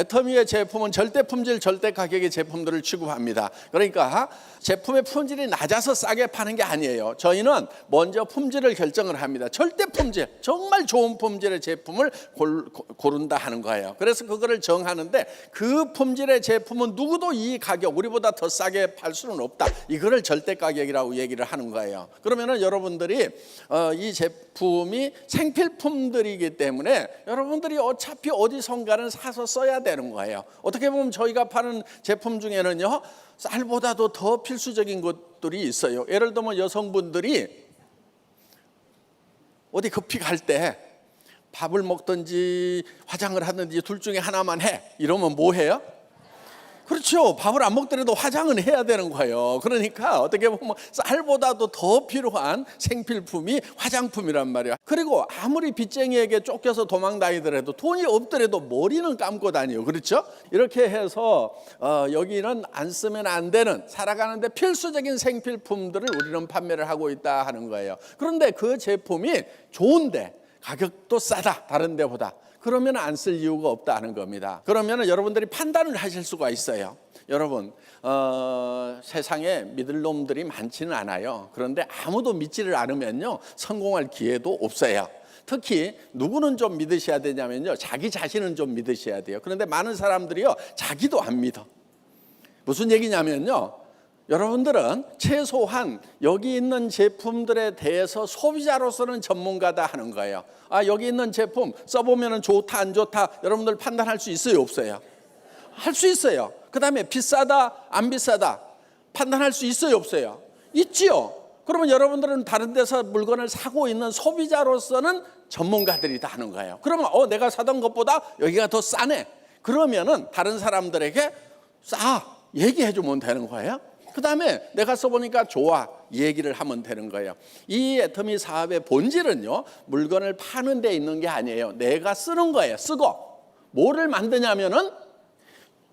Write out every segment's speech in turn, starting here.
애터미의 제품은 절대 품질, 절대 가격의 제품들을 취급합니다. 그러니까 제품의 품질이 낮아서 싸게 파는 게 아니에요. 저희는 먼저 품질을 결정을 합니다. 절대 품질, 정말 좋은 품질의 제품을 고른다 하는 거예요. 그래서 그거를 정하는데 그 품질의 제품은 누구도 이 가격, 우리보다 더 싸게 팔 수는 없다. 이거를 절대 가격이라고 얘기를 하는 거예요. 그러면은 여러분들이 이 제품이 생필품들이기 때문에 여러분들이 어차피 어디선가는 사서 써야 되는 거예요. 어떻게 보면 저희가 파는 제품 중에는요, 쌀보다도 더 필수적인 것들이 있어요. 예를 들면 여성분들이 어디 급히 갈 때 밥을 먹든지 화장을 하든지 둘 중에 하나만 해. 이러면 뭐 해요? 그렇죠. 밥을 안 먹더라도 화장은 해야 되는 거예요. 그러니까 어떻게 보면 쌀보다도 더 필요한 생필품이 화장품이란 말이에요. 그리고 아무리 빚쟁이에게 쫓겨서 도망 다니더라도 돈이 없더라도 머리는 감고 다녀요. 그렇죠? 이렇게 해서 여기는 안 쓰면 안 되는, 살아가는데 필수적인 생필품들을 우리는 판매를 하고 있다 하는 거예요. 그런데 그 제품이 좋은데 가격도 싸다, 다른 데보다. 그러면 안 쓸 이유가 없다는 겁니다. 그러면 여러분들이 판단을 하실 수가 있어요. 여러분, 세상에 믿을 놈들이 많지는 않아요. 그런데 아무도 믿지를 않으면요, 성공할 기회도 없어요. 특히 누구는 좀 믿으셔야 되냐면요, 자기 자신은 좀 믿으셔야 돼요. 그런데 많은 사람들이요, 자기도 안 믿어. 무슨 얘기냐면요, 여러분들은 최소한 여기 있는 제품들에 대해서 소비자로서는 전문가다 하는 거예요. 여기 있는 제품 써보면 좋다 안 좋다 여러분들 판단할 수 있어요, 없어요? 할 수 있어요. 그 다음에 비싸다 안 비싸다 판단할 수 있어요, 없어요? 있지요. 그러면 여러분들은 다른 데서 물건을 사고 있는 소비자로서는 전문가들이다 하는 거예요. 그러면 내가 사던 것보다 여기가 더 싸네. 그러면은 다른 사람들에게 싸 얘기해 주면 되는 거예요. 그 다음에 내가 써보니까 좋아 얘기를 하면 되는 거예요. 이 애터미 사업의 본질은요, 물건을 파는 데 있는 게 아니에요. 내가 쓰는 거예요. 쓰고 뭐를 만드냐면은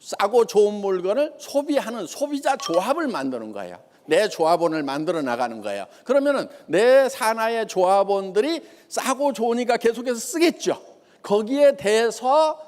싸고 좋은 물건을 소비하는 소비자 조합을 만드는 거예요. 내 조합원을 만들어 나가는 거예요. 그러면은 내 산하의 조합원들이 싸고 좋으니까 계속해서 쓰겠죠. 거기에 대해서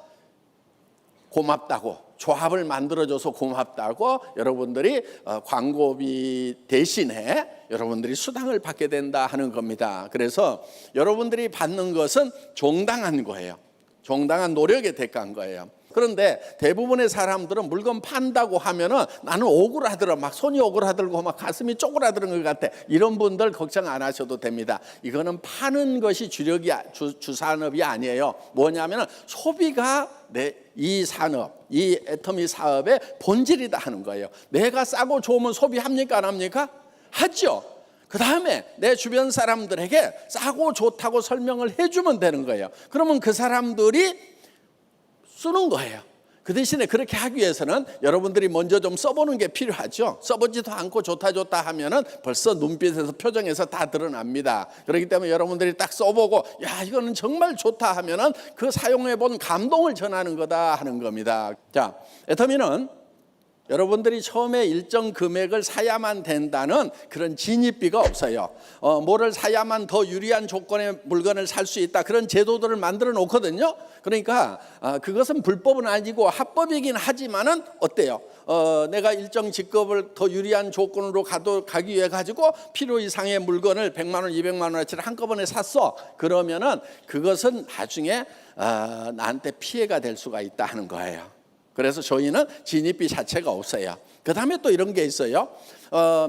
고맙다고, 조합을 만들어줘서 고맙다고 여러분들이 광고비 대신에 여러분들이 수당을 받게 된다 하는 겁니다. 그래서 여러분들이 받는 것은 정당한 거예요. 정당한 노력의 대가인 거예요. 그런데 대부분의 사람들은 물건 판다고 하면은 나는 억울하더라, 막 손이 억울하더라고, 막 가슴이 쪼그라드는 것 같아. 이런 분들 걱정 안 하셔도 됩니다. 이거는 파는 것이 주산업이 아니에요. 뭐냐면은 소비가 이 산업, 이 애터미 사업의 본질이다 하는 거예요. 내가 싸고 좋으면 소비합니까, 안 합니까? 하죠. 그 다음에 내 주변 사람들에게 싸고 좋다고 설명을 해주면 되는 거예요. 그러면 그 사람들이 쓰는 거예요. 그 대신에 그렇게 하기 위해서는 여러분들이 먼저 좀 써보는 게 필요하죠. 써보지도 않고 좋다 하면은 벌써 눈빛에서, 표정에서 다 드러납니다. 그렇기 때문에 여러분들이 딱 써보고 야, 이거는 정말 좋다 하면은 그 사용해본 감동을 전하는 거다 하는 겁니다. 자, 애터미는 여러분들이 처음에 일정 금액을 사야만 된다는 그런 진입비가 없어요. 뭐를 사야만 더 유리한 조건의 물건을 살 수 있다, 그런 제도들을 만들어 놓거든요. 그러니까 그것은 불법은 아니고 합법이긴 하지만은 어때요? 내가 일정 직급을 더 유리한 조건으로 가기 위해 가지고 필요 이상의 물건을 100만 원, 200만 원어치를 한꺼번에 샀어. 그러면은 그것은 나중에 나한테 피해가 될 수가 있다 하는 거예요. 그래서 저희는 진입비 자체가 없어요. 그 다음에 또 이런 게 있어요.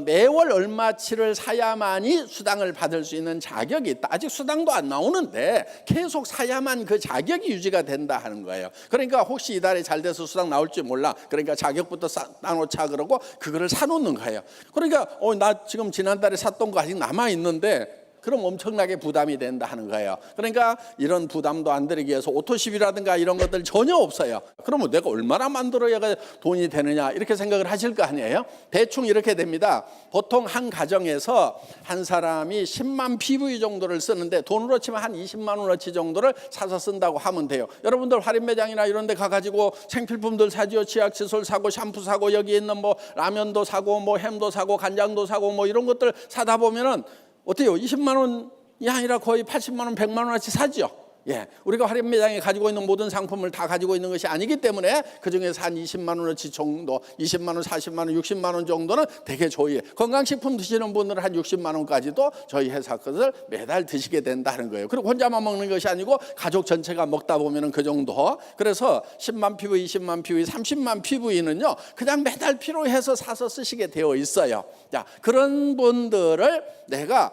매월 얼마치를 사야만이 수당을 받을 수 있는 자격이 있다. 아직 수당도 안 나오는데 계속 사야만 그 자격이 유지가 된다 하는 거예요. 그러니까 혹시 이달에 잘 돼서 수당 나올지 몰라. 그러니까 자격부터 따놓자 그러고 그거를 사놓는 거예요. 그러니까 나 지금 지난달에 샀던 거 아직 남아있는데 그럼 엄청나게 부담이 된다 하는 거예요. 그러니까 이런 부담도 안 들이기 위해서 오토십이라든가 이런 것들 전혀 없어요. 그러면 내가 얼마나 만들어야 돈이 되느냐 이렇게 생각을 하실 거 아니에요. 대충 이렇게 됩니다. 보통 한 가정에서 한 사람이 10만 PV 정도를 쓰는데 돈으로 치면 한 20만 원어치 정도를 사서 쓴다고 하면 돼요. 여러분들 할인 매장이나 이런 데 가가지고 생필품들 사지요. 치약, 칫솔 사고 샴푸 사고 여기 있는 뭐 라면도 사고 뭐 햄도 사고 간장도 사고 뭐 이런 것들 사다 보면은 어때요? 20만 원이 아니라 거의 80만 원, 100만 원어치 사죠. 예, 우리가 화력 매장에 가지고 있는 모든 상품을 다 가지고 있는 것이 아니기 때문에 그중에서 한 20만 원어치 정도, 20만 원, 40만 원, 60만 원 정도는 되게 저희 건강식품 드시는 분들은 한 60만 원까지도 저희 회사 것을 매달 드시게 된다는 거예요. 그리고 혼자만 먹는 것이 아니고 가족 전체가 먹다 보면은 그 정도. 그래서 10만 PV, 20만 PV, 30만 PV는요 그냥 매달 필요해서 사서 쓰시게 되어 있어요. 자, 그런 분들을 내가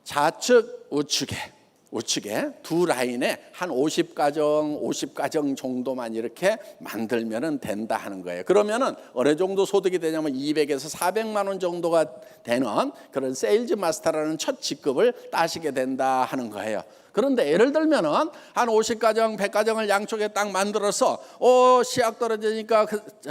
좌측, 우측에 두 라인에 한 50가정 정도만 이렇게 만들면 된다 하는 거예요. 그러면은 어느 정도 소득이 되냐면 200에서 400만 원 정도가 되는 그런 세일즈 마스터라는 첫 직급을 따시게 된다 하는 거예요. 그런데 예를 들면은 한 50가정, 100가정을 양쪽에 딱 만들어서 씨앗 떨어지니까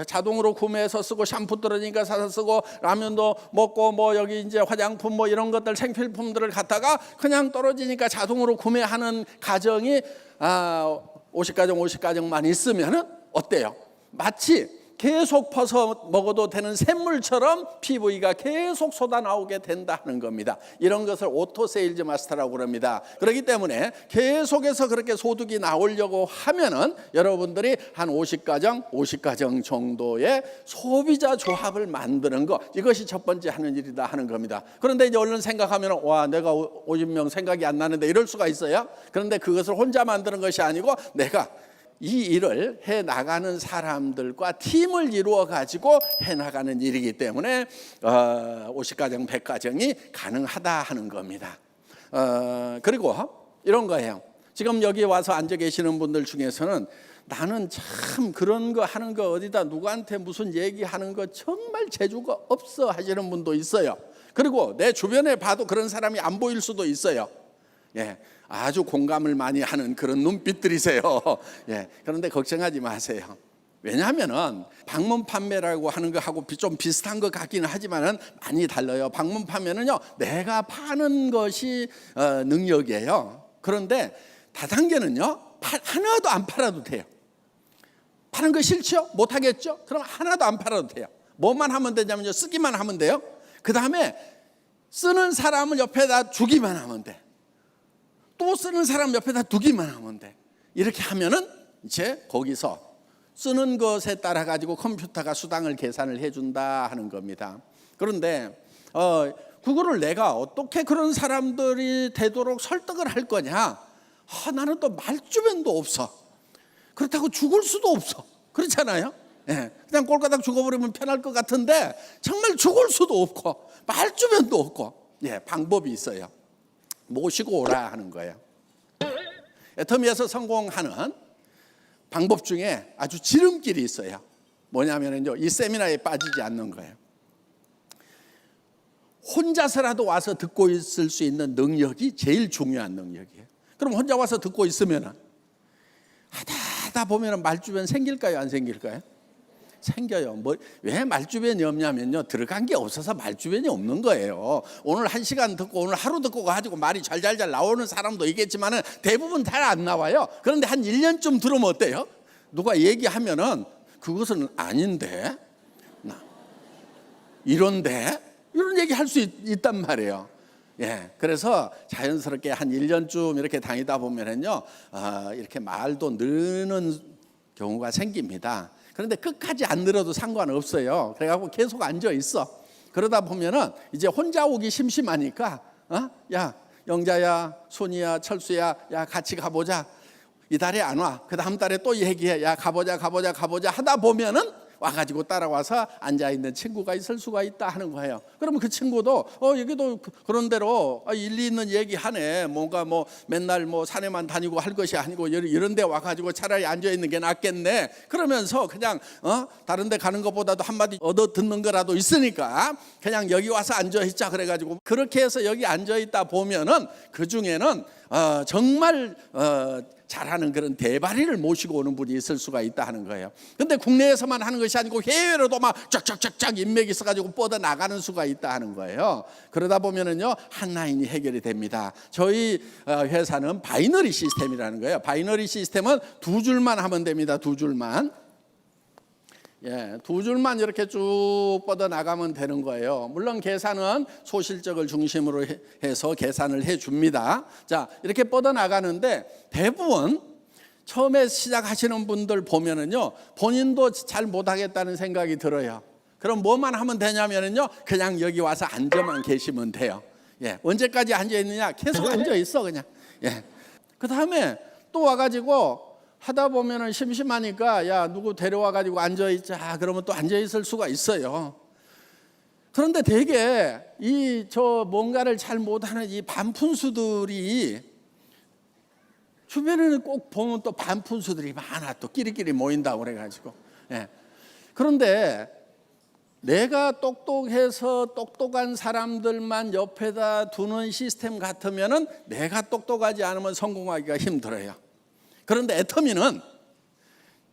자동으로 구매해서 쓰고, 샴푸 떨어지니까 사서 쓰고, 라면도 먹고, 뭐 여기 이제 화장품 뭐 이런 것들 생필품들을 갖다가 그냥 떨어지니까 자동으로 구매하는 가정이 50가정만 있으면은 어때요? 마치 계속 퍼서 먹어도 되는 샘물처럼 PV가 계속 쏟아나오게 된다는 겁니다. 이런 것을 오토 세일즈 마스터라고 그럽니다. 그렇기 때문에 계속해서 그렇게 소득이 나오려고 하면은 여러분들이 한 50가정 정도의 소비자 조합을 만드는 거, 이것이 첫 번째 하는 일이다 하는 겁니다. 그런데 이제 얼른 생각하면 와, 내가 50명 생각이 안 나는데 이럴 수가 있어요. 그런데 그것을 혼자 만드는 것이 아니고 내가 이 일을 해나가는 사람들과 팀을 이루어 가지고 해나가는 일이기 때문에 50가정, 100가정이 가능하다 하는 겁니다. 그리고 이런 거예요. 지금 여기 와서 앉아 계시는 분들 중에서는 나는 참 그런 거 하는 거 어디다 누구한테 무슨 얘기하는 거 정말 재주가 없어 하시는 분도 있어요. 그리고 내 주변에 봐도 그런 사람이 안 보일 수도 있어요. 예, 아주 공감을 많이 하는 그런 눈빛들이세요. 예, 그런데 걱정하지 마세요. 왜냐하면은 방문 판매라고 하는 거하고 좀 비슷한 것 같기는 하지만은 많이 달라요. 방문 판매는요, 내가 파는 것이 능력이에요. 그런데 다단계는요, 하나도 안 팔아도 돼요. 파는 거 싫죠? 못 하겠죠? 그럼 하나도 안 팔아도 돼요. 뭐만 하면 되냐면요, 쓰기만 하면 돼요. 그 다음에 쓰는 사람을 옆에다 주기만 하면 돼. 또 쓰는 사람 옆에다 두기만 하면 돼. 이렇게 하면은 이제 거기서 쓰는 것에 따라 가지고 컴퓨터가 수당을 계산을 해준다 하는 겁니다. 그런데 그거를 내가 어떻게 그런 사람들이 되도록 설득을 할 거냐? 나는 또 말주변도 없어. 그렇다고 죽을 수도 없어. 그렇잖아요. 예, 그냥 꼴가닥 죽어버리면 편할 것 같은데 정말 죽을 수도 없고 말주변도 없고, 예, 방법이 있어요. 모시고 오라 하는 거예요. 애터미에서 성공하는 방법 중에 아주 지름길이 있어요. 뭐냐면요, 이 세미나에 빠지지 않는 거예요. 혼자서라도 와서 듣고 있을 수 있는 능력이 제일 중요한 능력이에요. 그럼 혼자 와서 듣고 있으면 하다 보면 말주변 생길까요, 안 생길까요? 생겨요. 왜 말주변이 없냐면요, 들어간 게 없어서 말주변이 없는 거예요. 오늘 1시간 듣고 오늘 하루 듣고 가지고 말이 잘 나오는 사람도 있겠지만은 대부분 잘 안 나와요. 그런데 한 1년쯤 들으면 어때요? 누가 얘기하면은 그것은 아닌데, 이런데, 이런 얘기 할 수 있단 말이에요. 예, 그래서 자연스럽게 한 1년쯤 이렇게 다니다 보면은요, 이렇게 말도 느는 경우가 생깁니다. 그런데 끝까지 안 늘어도 상관없어요. 그래갖고 계속 앉아 있어. 그러다 보면은 이제 혼자 오기 심심하니까, 야, 영자야, 손이야, 철수야, 야, 같이 가보자. 이 달에 안 와. 그 다음 달에 또 얘기해. 야, 가보자 하다 보면은 와가지고 따라와서 앉아있는 친구가 있을 수가 있다 하는 거예요. 그러면 그 친구도 여기도 그런 대로 일리 있는 얘기하네. 뭔가 맨날 산에만 다니고 할 것이 아니고 이런 데 와가지고 차라리 앉아있는 게 낫겠네. 그러면서 그냥 다른 데 가는 것보다도 한마디 얻어 듣는 거라도 있으니까 그냥 여기 와서 앉아있자 그래가지고 그렇게 해서 여기 앉아있다 보면은 그 중에는 정말 잘하는 그런 대바리를 모시고 오는 분이 있을 수가 있다 하는 거예요. 근데 국내에서만 하는 것이 아니고 해외로도 막 쫙쫙쫙쫙 인맥이 있어가지고 뻗어 나가는 수가 있다 하는 거예요. 그러다 보면은요, 한 라인이 해결이 됩니다. 저희 회사는 바이너리 시스템이라는 거예요. 바이너리 시스템은 2줄만 하면 됩니다. 2줄만. 예, 두 줄만 이렇게 쭉 뻗어 나가면 되는 거예요. 물론 계산은 소실적을 중심으로 해서 계산을 해 줍니다. 자, 이렇게 뻗어 나가는데 대부분 처음에 시작하시는 분들 보면은요, 본인도 잘 못하겠다는 생각이 들어요. 그럼 뭐만 하면 되냐면은요, 그냥 여기 와서 앉아만 계시면 돼요. 예, 언제까지 앉아 있느냐? 계속 앉아 있어 그냥. 예. 그 다음에 또 와가지고 하다 보면은 심심하니까 야 누구 데려와 가지고 앉아 있자 그러면 또 앉아 있을 수가 있어요. 그런데 되게 이 저 뭔가를 잘 못하는 이 반푼수들이 주변에는 꼭 보면 또 반푼수들이 많아, 또 끼리끼리 모인다고 그래가지고. 예. 그런데 내가 똑똑해서 똑똑한 사람들만 옆에다 두는 시스템 같으면은 내가 똑똑하지 않으면 성공하기가 힘들어요. 그런데 애터미는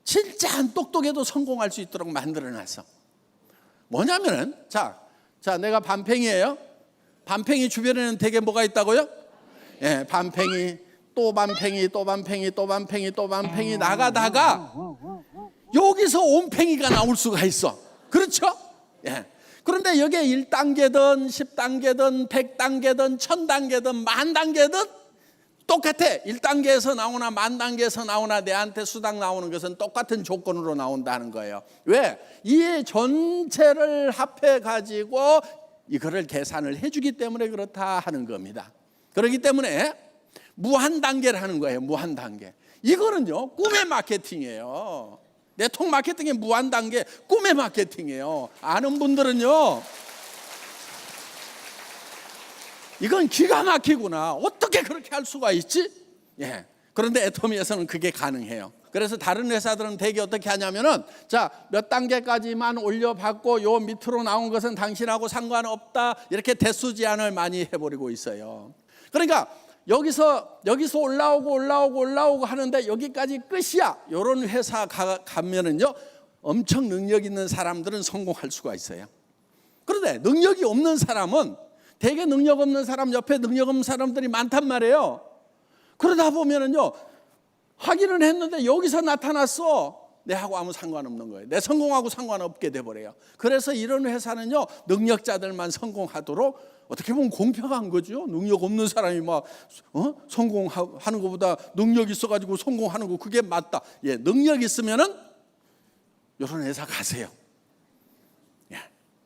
진짜 안 똑똑해도 성공할 수 있도록 만들어놨어. 뭐냐면은 자 내가 반팽이에요. 반팽이 주변에는 되게 뭐가 있다고요? 예, 반팽이 또 반팽이 또 반팽이 또 반팽이 또 반팽이 나가다가 여기서 온팽이가 나올 수가 있어. 그렇죠? 예. 그런데 여기에 1단계든 10단계든 100단계든 1000단계든 10,000단계든 똑같아. 1단계에서 나오나 10,000단계에서 나오나 내한테 수당 나오는 것은 똑같은 조건으로 나온다는 거예요. 왜? 이 전체를 합해 가지고 이거를 계산을 해주기 때문에 그렇다 하는 겁니다. 그렇기 때문에 무한 단계를 하는 거예요. 무한 단계. 이거는요 꿈의 마케팅이에요. 네트워크 마케팅의 무한 단계 꿈의 마케팅이에요. 아는 분들은요 이건 기가 막히구나. 어떻게 그렇게 할 수가 있지? 예. 그런데 애터미에서는 그게 가능해요. 그래서 다른 회사들은 되게 어떻게 하냐면은 자, 몇 단계까지만 올려받고 요 밑으로 나온 것은 당신하고 상관없다. 이렇게 대수 제한을 많이 해버리고 있어요. 그러니까 여기서 올라오고 하는데 여기까지 끝이야. 이런 회사 가면은요 엄청 능력 있는 사람들은 성공할 수가 있어요. 그런데 능력이 없는 사람은 되게 능력 없는 사람 옆에 능력 없는 사람들이 많단 말이에요. 그러다 보면은요 하기는 했는데 여기서 나타났어. 내하고 아무 상관없는 거예요. 내 성공하고 상관없게 돼버려요. 그래서 이런 회사는요 능력자들만 성공하도록 어떻게 보면 공평한 거죠. 능력 없는 사람이 막 성공하는 것보다 능력 있어가지고 성공하는 거 그게 맞다. 예, 능력 있으면은 이런 회사 가세요. 예.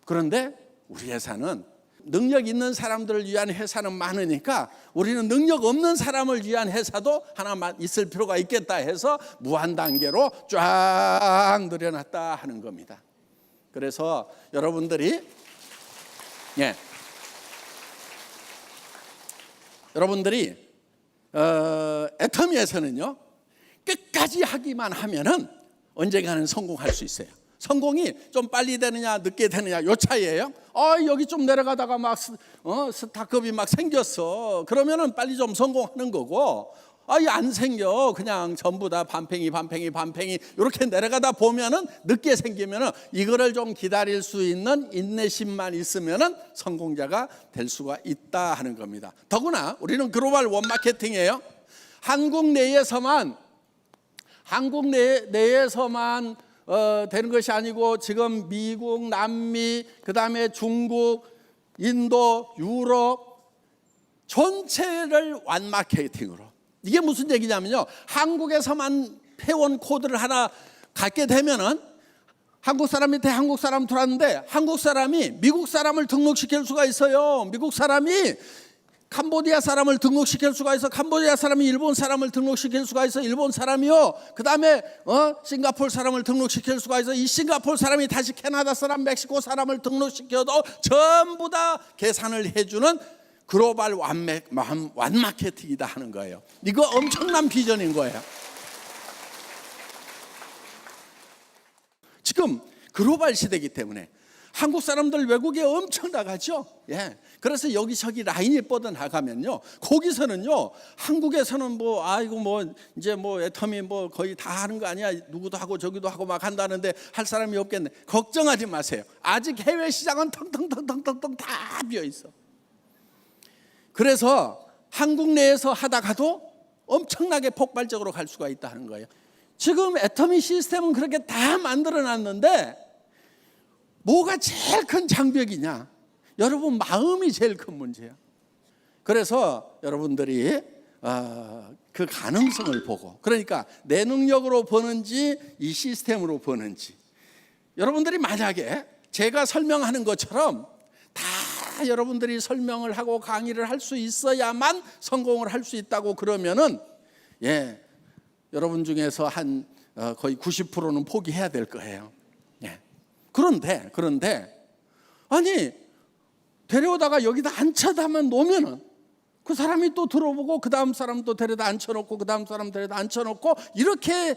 그런데 우리 회사는 능력 있는 사람들을 위한 회사는 많으니까 우리는 능력 없는 사람을 위한 회사도 하나만 있을 필요가 있겠다 해서 무한 단계로 쫙 늘여놨다 하는 겁니다. 그래서 여러분들이 애터미에서는요 끝까지 하기만 하면은 언젠가는 성공할 수 있어요. 성공이 좀 빨리 되느냐 늦게 되느냐 요 차이예요. 여기 좀 내려가다가 막 스타급이 막 생겼어. 그러면은 빨리 좀 성공하는 거고 안 생겨. 그냥 전부 다 반팽이 이렇게 내려가다 보면은 늦게 생기면은 이거를 좀 기다릴 수 있는 인내심만 있으면은 성공자가 될 수가 있다 하는 겁니다. 더구나 우리는 글로벌 원마케팅이에요. 한국 내에서만 되는 것이 아니고 지금 미국, 남미, 그 다음에 중국, 인도, 유럽 전체를 완마케팅으로. 이게 무슨 얘기냐면요 한국에서만 회원 코드를 하나 갖게 되면은 한국 사람이 한국 사람 들어왔는데 한국 사람이 미국 사람을 등록시킬 수가 있어요. 미국 사람이 캄보디아 사람을 등록시킬 수가 있어. 캄보디아 사람이 일본 사람을 등록시킬 수가 있어. 일본 사람이요. 그 다음에 싱가포르 사람을 등록시킬 수가 있어. 이 싱가포르 사람이 다시 캐나다 사람, 멕시코 사람을 등록시켜도 전부 다 계산을 해주는 글로벌 완마케팅이다 하는 거예요. 이거 엄청난 비전인 거예요. 지금 글로벌 시대이기 때문에 한국 사람들 외국에 엄청 나가죠. 예. 그래서 여기저기 라인이 뻗어 나가면요. 거기서는요. 한국에서는 이제 애터미 거의 다 하는 거 아니야. 누구도 하고 저기도 하고 막 한다는데 할 사람이 없겠네. 걱정하지 마세요. 아직 해외 시장은 텅텅텅텅텅 다 비어 있어. 그래서 한국 내에서 하다가도 엄청나게 폭발적으로 갈 수가 있다는 거예요. 지금 애터미 시스템은 그렇게 다 만들어 놨는데 뭐가 제일 큰 장벽이냐? 여러분, 마음이 제일 큰 문제야. 그래서 여러분들이 그 가능성을 보고, 그러니까 내 능력으로 버는지 이 시스템으로 버는지, 여러분들이 만약에 제가 설명하는 것처럼 다 여러분들이 설명을 하고 강의를 할 수 있어야만 성공을 할 수 있다고 그러면은 여러분 중에서 한 거의 90%는 포기해야 될 거예요. 그런데 아니, 데려오다가 여기다 앉혀다만 놓으면은 그 사람이 또 들어보고 그 다음 사람 또 데려다 앉혀놓고 그 다음 사람 데려다 앉혀놓고 이렇게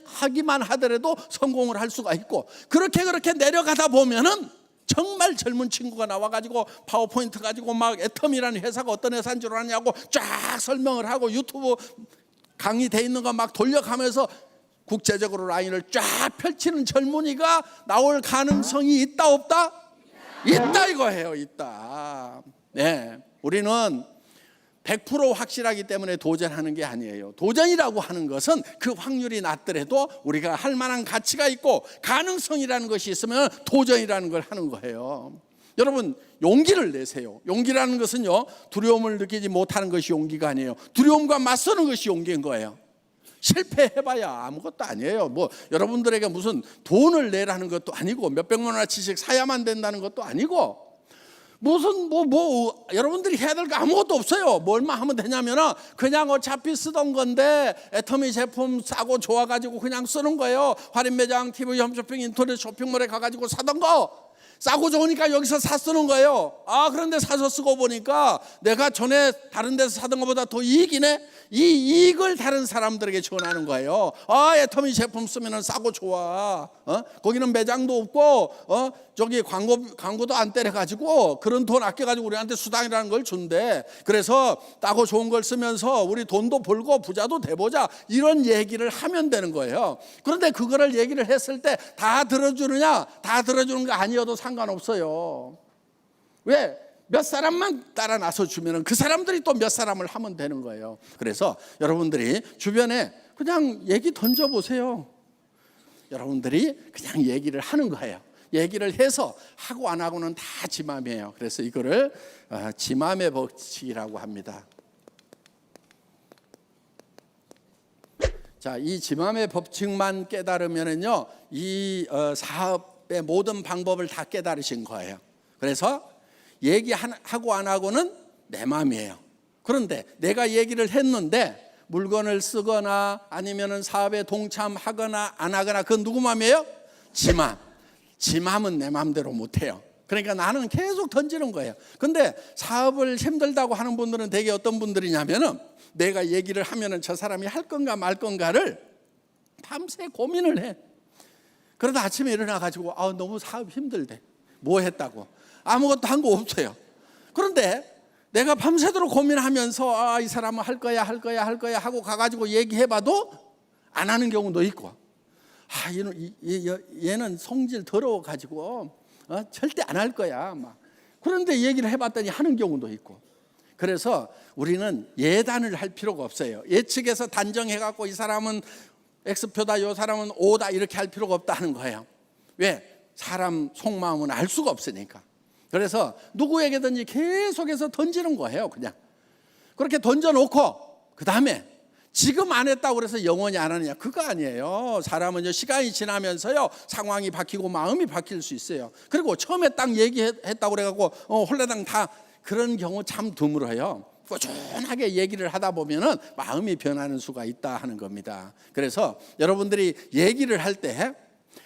하기만 하더라도 성공을 할 수가 있고, 그렇게 내려가다 보면은 정말 젊은 친구가 나와가지고 파워포인트 가지고 막 애텀이라는 회사가 어떤 회사인 줄 아냐고 쫙 설명을 하고 유튜브 강의돼 있는 거 막 돌려가면서 국제적으로 라인을 쫙 펼치는 젊은이가 나올 가능성이 있다 없다? 있다 이거예요. 있다. 우리는 100% 확실하기 때문에 도전하는 게 아니에요. 도전이라고 하는 것은 그 확률이 낮더라도 우리가 할 만한 가치가 있고 가능성이라는 것이 있으면 도전이라는 걸 하는 거예요. 여러분, 용기를 내세요. 용기라는 것은요, 두려움을 느끼지 못하는 것이 용기가 아니에요. 두려움과 맞서는 것이 용기인 거예요. 실패해봐야 아무것도 아니에요. 뭐 여러분들에게 무슨 돈을 내라는 것도 아니고 몇백만 원어치씩 사야만 된다는 것도 아니고 무슨 여러분들이 해야 될 거 아무것도 없어요. 뭐만 하면 되냐면은 그냥 어차피 쓰던 건데 애터미 제품 싸고 좋아가지고 그냥 쓰는 거예요. 할인 매장, TV, 홈쇼핑, 인터넷 쇼핑몰에 가가지고 사던 거 싸고 좋으니까 여기서 사 쓰는 거예요. 그런데 사서 쓰고 보니까 내가 전에 다른 데서 사던 것보다 더 이익이네. 이 이익을 다른 사람들에게 전하는 거예요. 애터미 제품 쓰면은 싸고 좋아. 거기는 매장도 없고 저기 광고도 안 때려가지고 그런 돈 아껴가지고 우리한테 수당이라는 걸 준대. 그래서 싸고 좋은 걸 쓰면서 우리 돈도 벌고 부자도 돼보자, 이런 얘기를 하면 되는 거예요. 그런데 그거를 얘기를 했을 때 다 들어주느냐? 다 들어주는 거 아니어도 상관없어요. 왜? 몇 사람만 따라 나서 주면은 그 사람들이 또 몇 사람을 하면 되는 거예요. 그래서 여러분들이 주변에 그냥 얘기 던져보세요. 여러분들이 그냥 얘기를 하는 거예요. 얘기를 해서 하고 안 하고는 다 지 맘이에요. 그래서 이거를 지 맘의 법칙이라고 합니다. 자, 이 지 맘의 법칙만 깨달으면은요, 이 사업의 모든 방법을 다 깨달으신 거예요. 그래서 얘기하고 안 하고는 내 마음이에요. 그런데 내가 얘기를 했는데 물건을 쓰거나 아니면은 사업에 동참하거나 안 하거나 그건 누구 마음이에요? 지 맘. 지 맘은 내 마음대로 못해요. 그러니까 나는 계속 던지는 거예요. 근데 사업을 힘들다고 하는 분들은 되게 어떤 분들이냐면은 내가 얘기를 하면은 저 사람이 할 건가 말 건가를 밤새 고민을 해. 그러다 아침에 일어나가지고 너무 사업 힘들대. 뭐 했다고? 아무것도 한 거 없어요. 그런데 내가 밤새도록 고민하면서 이 사람은 할 거야 하고 가가지고 얘기해봐도 안 하는 경우도 있고, 얘는 성질 더러워가지고 절대 안 할 거야 막. 그런데 얘기를 해봤더니 하는 경우도 있고. 그래서 우리는 예단을 할 필요가 없어요. 예측해서 단정해갖고 이 사람은 X표다, 이 사람은 O다 이렇게 할 필요가 없다는 거예요. 왜? 사람 속마음은 알 수가 없으니까. 그래서 누구에게든지 계속해서 던지는 거예요. 그냥 그렇게 던져놓고 그 다음에 지금 안 했다고 그래서 영원히 안 하느냐, 그거 아니에요. 사람은요, 시간이 지나면서요 상황이 바뀌고 마음이 바뀔 수 있어요. 그리고 처음에 딱 얘기했다고 그래갖고 홀라당 다 그런 경우 참 드물어요. 꾸준하게 얘기를 하다 보면은 마음이 변하는 수가 있다 하는 겁니다. 그래서 여러분들이 얘기를 할 때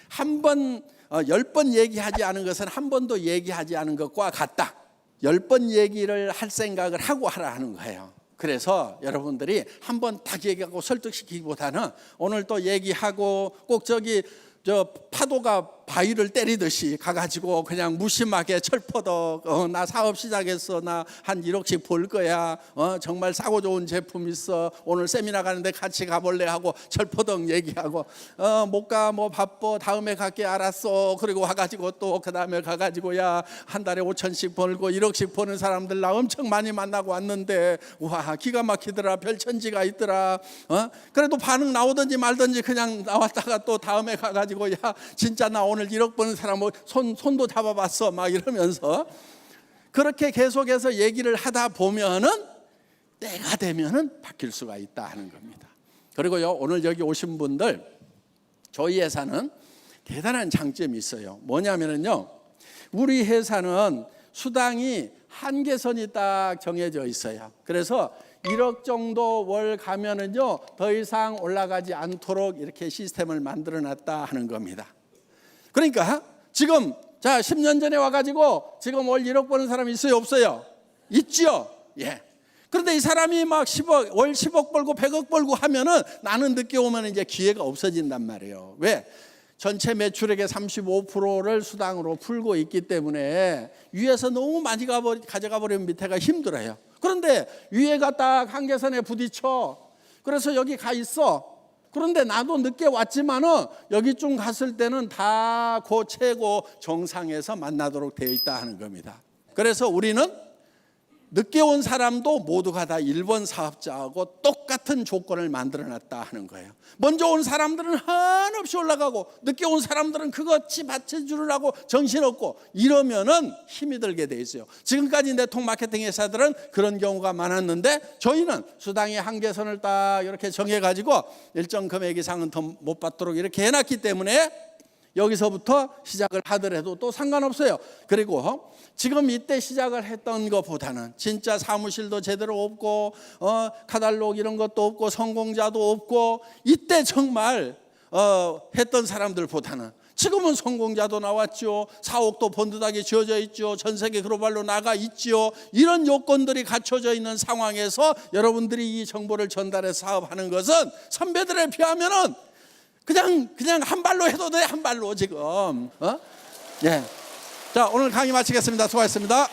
한 번 10번 얘기하지 않은 것은 한 번도 얘기하지 않은 것과 같다. 10번 얘기를 할 생각을 하고 하라 하는 거예요. 그래서 여러분들이 한 번 딱 얘기하고 설득시키기보다는 오늘 또 얘기하고 꼭 저 파도가 바위를 때리듯이 가가지고 그냥 무심하게 철퍼덕 나 사업 시작했어, 나 한 1억씩 벌 거야, 정말 싸고 좋은 제품 있어, 오늘 세미나 가는데 같이 가볼래 하고 철퍼덕 얘기하고 못 가, 뭐 바빠, 다음에 갈게, 알았어. 그리고 와가지고 또 그 다음에 가가지고 야 한 달에 5천씩 벌고 1억씩 버는 사람들 나 엄청 많이 만나고 왔는데 와 기가 막히더라, 별천지가 있더라. 그래도 반응 나오든지 말든지 그냥 나왔다가 또 다음에 가가지고 야 진짜 나 오늘 1억 버는 사람 손도 잡아봤어 막 이러면서 그렇게 계속해서 얘기를 하다 보면은 때가 되면은 바뀔 수가 있다 하는 겁니다. 그리고요, 오늘 여기 오신 분들, 저희 회사는 대단한 장점이 있어요. 뭐냐면은요, 우리 회사는 수당이 한계선이 딱 정해져 있어요. 그래서 1억 정도 월 가면은요, 더 이상 올라가지 않도록 이렇게 시스템을 만들어 놨다 하는 겁니다. 그러니까 지금 자 10년 전에 와가지고 지금 월 1억 버는 사람 있어요, 없어요? 있죠. 예. 그런데 이 사람이 막 10억, 월 10억 벌고 100억 벌고 하면은 나는 늦게 오면 이제 기회가 없어진단 말이에요. 왜? 전체 매출액의 35%를 수당으로 풀고 있기 때문에 위에서 너무 많이 가져가 버리면 밑에가 힘들어요. 그런데 위에가 딱 한계선에 부딪혀. 그래서 여기 가 있어. 그런데 나도 늦게 왔지만은 여기쯤 갔을 때는 다 그 최고 정상에서 만나도록 되어 있다 하는 겁니다. 그래서 우리는 늦게 온 사람도 모두가 다 1번 사업자하고 똑같은 조건을 만들어놨다 하는 거예요. 먼저 온 사람들은 한없이 올라가고 늦게 온 사람들은 그거 받쳐주려고 정신없고 이러면은 힘이 들게 돼 있어요. 지금까지 네트워크 마케팅 회사들은 그런 경우가 많았는데 저희는 수당의 한계선을 딱 이렇게 정해가지고 일정 금액 이상은 더 못 받도록 이렇게 해놨기 때문에 여기서부터 시작을 하더라도 또 상관없어요. 그리고 지금 이때 시작을 했던 것보다는 진짜 사무실도 제대로 없고 카탈로그 이런 것도 없고 성공자도 없고 이때 정말 했던 사람들보다는 지금은 성공자도 나왔죠. 사옥도 번듯하게 지어져 있죠. 전 세계 글로벌로 나가 있죠. 이런 요건들이 갖춰져 있는 상황에서 여러분들이 이 정보를 전달해서 사업하는 것은 선배들에 비하면은 그냥 한 발로 해도 돼, 한 발로 지금. 예. 자, 오늘 강의 마치겠습니다. 수고하셨습니다.